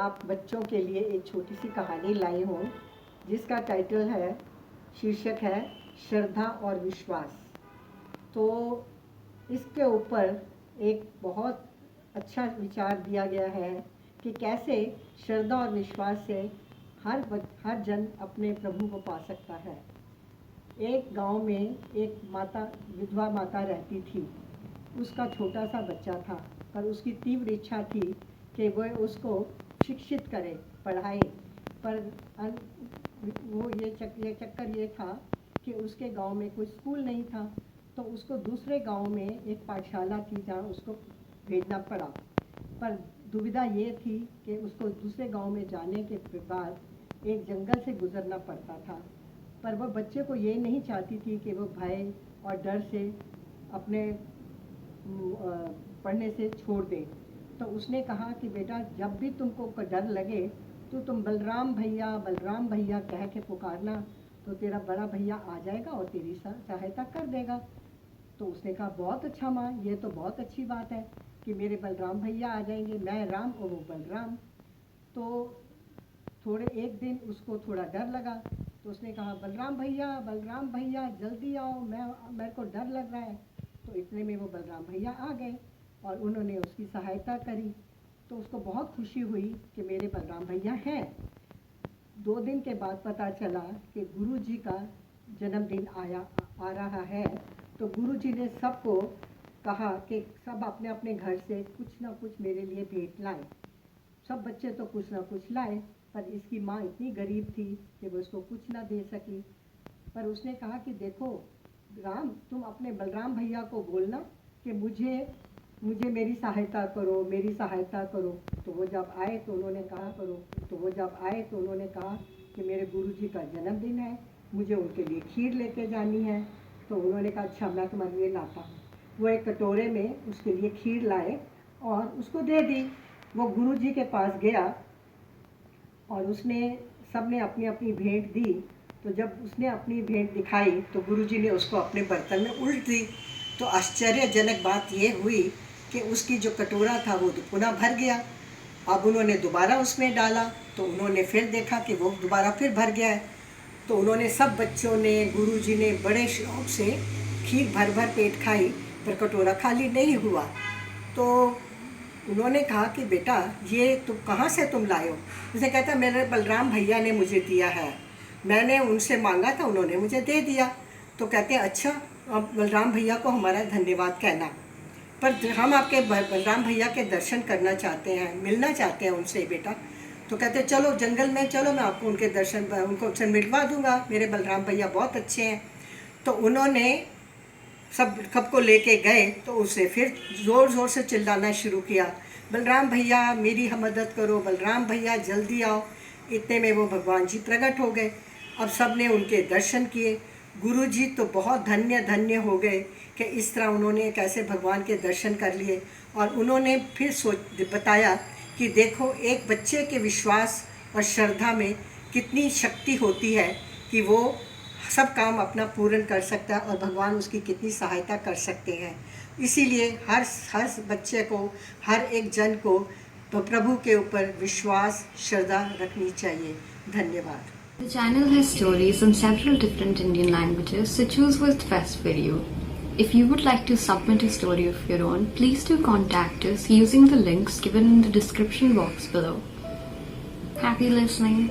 आप बच्चों के लिए एक छोटी सी कहानी लाई हूँ जिसका टाइटल है, शीर्षक है श्रद्धा और विश्वास। तो इसके ऊपर एक बहुत अच्छा विचार दिया गया है कि कैसे श्रद्धा और विश्वास से हर जन अपने प्रभु को पा सकता है। एक गांव में एक माता, विधवा माता रहती थी। उसका छोटा सा बच्चा था, पर उसकी तीव्र इच्छा थी कि वह उसको शिक्षित करे, पढ़ाए। पर वो ये चक्कर ये था कि उसके गांव में कोई स्कूल नहीं था, तो उसको दूसरे गांव में एक पाठशाला थी जहाँ उसको भेजना पड़ा। पर दुविधा ये थी कि उसको दूसरे गांव में जाने के बाद एक जंगल से गुजरना पड़ता था। पर वह बच्चे को ये नहीं चाहती थी कि वो भय और डर से अपने पढ़ने से छोड़ दे। तो उसने कहा कि बेटा, जब भी तुमको डर लगे तो तुम बलराम भैया कह के पुकारना, तो तेरा बड़ा भैया आ जाएगा और तेरी सहायता कर देगा। तो उसने कहा, बहुत अच्छा माँ, ये तो बहुत अच्छी बात है कि मेरे बलराम भैया आ जाएंगे, मैं राम और वो बलराम। तो एक दिन उसको थोड़ा डर लगा, तो उसने कहा, बलराम भैया जल्दी आओ, मेरे को डर लग रहा है। तो इतने में वो बलराम भैया आ गए और उन्होंने उसकी सहायता करी। तो उसको बहुत खुशी हुई कि मेरे बलराम भैया हैं। 2 दिन के बाद पता चला कि गुरुजी का जन्मदिन आ रहा है। तो गुरुजी ने सबको कहा कि सब अपने अपने घर से कुछ ना कुछ मेरे लिए भेंट लाएं। सब बच्चे तो कुछ ना कुछ लाए, पर इसकी माँ इतनी गरीब थी कि वो उसको कुछ ना दे सकी। पर उसने कहा कि देखो राम, तुम अपने बलराम भैया को बोलना कि मुझे मेरी सहायता करो। तो वो जब आए तो उन्होंने कहा कि मेरे गुरुजी का जन्मदिन है, मुझे उनके लिए खीर लेके जानी है। तो उन्होंने कहा, अच्छा, मैं तुम्हारे लिए लाता हूँ। वो एक कटोरे में उसके लिए खीर लाए और उसको दे दी। वो गुरुजी के पास गया और सबने अपनी अपनी भेंट दी। तो जब उसने अपनी भेंट दिखाई तो गुरुजी ने उसको अपने बर्तन में उल्ट दी। तो आश्चर्यजनक बात ये हुई कि उसकी जो कटोरा था वो पुनः भर गया। अब उन्होंने दोबारा उसमें डाला तो उन्होंने फिर देखा कि वो दोबारा फिर भर गया है। तो उन्होंने, सब बच्चों ने, गुरुजी ने बड़े शौक से खीर भर भर पेट खाई, पर कटोरा खाली नहीं हुआ। तो उन्होंने कहा कि बेटा, ये तुम कहाँ से लाए हो? उसने कहता, मेरे बलराम भैया ने मुझे दिया है, मैंने उनसे मांगा था, उन्होंने मुझे दे दिया। तो कहते हैं, अच्छा, अब बलराम भैया को हमारा धन्यवाद कहना, पर हम आपके बलराम भैया के दर्शन करना चाहते हैं, मिलना चाहते हैं उनसे बेटा। तो कहते, चलो जंगल में चलो, मैं आपको उनसे मिलवा दूंगा, मेरे बलराम भैया बहुत अच्छे हैं। तो उन्होंने सबको लेके गए तो उसे फिर ज़ोर ज़ोर से चिल्लाना शुरू किया, बलराम भैया मेरी मदद करो, बलराम भैया जल्दी आओ। इतने में वो भगवान जी प्रकट हो गए। अब सब ने उनके दर्शन किए। गुरुजी तो बहुत धन्य हो गए कि इस तरह उन्होंने कैसे भगवान के दर्शन कर लिए। और उन्होंने फिर बताया कि देखो, एक बच्चे के विश्वास और श्रद्धा में कितनी शक्ति होती है कि वो सब काम अपना पूर्ण कर सकता है और भगवान उसकी कितनी सहायता कर सकते हैं। इसीलिए हर बच्चे को, हर एक जन को प्रभु के ऊपर विश्वास, श्रद्धा रखनी चाहिए। धन्यवाद। The channel has stories in several different Indian languages, so choose what's best for you. If you would like to submit a story of your own, please do contact us using the links given in the description box below. Happy listening.